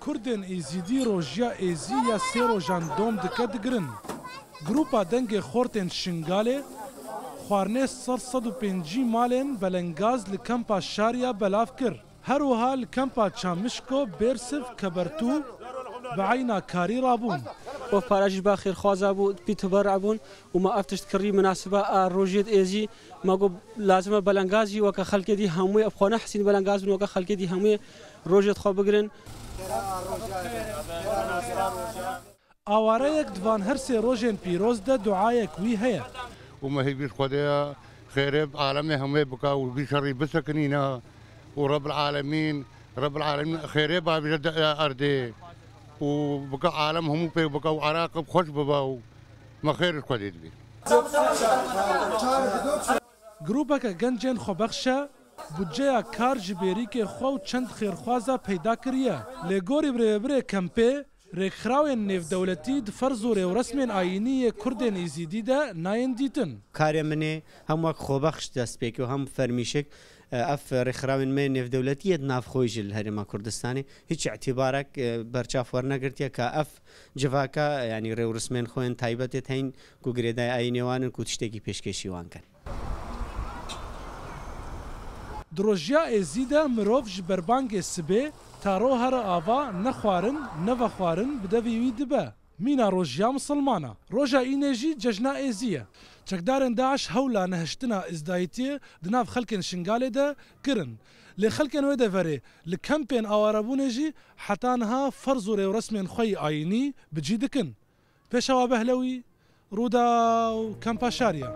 Kurdên Êzîdî rojiya êzî ya sê rojan dom dike digirin. Grupa dengê xortên Şingalê xwarinê 150 malên belengaz li kempa Şariya belav kir. Her wiha li kempa Çamişko, Bêrsiv, Kebertû bi eyna karî rabûn. و پاراجی با خیر خوازا بود بیت برعبون و ما افتشت کری مناسبه روجیت ازی ما گو لازمه بلنگازی و که خلق دی همه افغان حسین بلنگاز و که خلق دی همه روجیت خواب بگیرن. آواره یک دوان هر سه روزن پیروز ده دعای کوی هیا. و ما هی بیش خدا خیرب عالم همه بکا و بیشتری بسکنینا و رب العالمین خیرب عبید ارده. وبقى عالمهم وبقى عراقب خوش بباو ما خير القديد بي گروپک گنجین خو بخشا بودجه کار جبری که خو چند خیرخوازا پیدا کریه لگوری بره کمپه رکخراوین نف دولتی فرض و رسم آینی کردن ازیدی ده ناین دیتن کار منه هم وقت خو بخش دست بیک و هم فرمیشک اف رخراوین من نف دولتی ناف خویج الهرم کردستانی هیچ اعتبارک برچاف ورنگرتیا که اف جواکا یعنی رو رسمن خوین تایبت تین کوگریدای آینوان کوتشتگی پیشکشی وان کن دروژیا ازیده مروف جبربانگ سبه تارو هر آوا نخوارن نوخوارن بدویوی دبه مینا روژیا مسلمانه روژا اینجی ججنا ازیه چکدارن داعش هولا نهشتنا ازدایتی دناف خلکن شنگاله ده کرن لخلکن وده فره لکمپین آواربونجی حتی انها فرض و رسم خوی آینی بجی دکن پیشوا بهلوی رودا و کمپا شاریا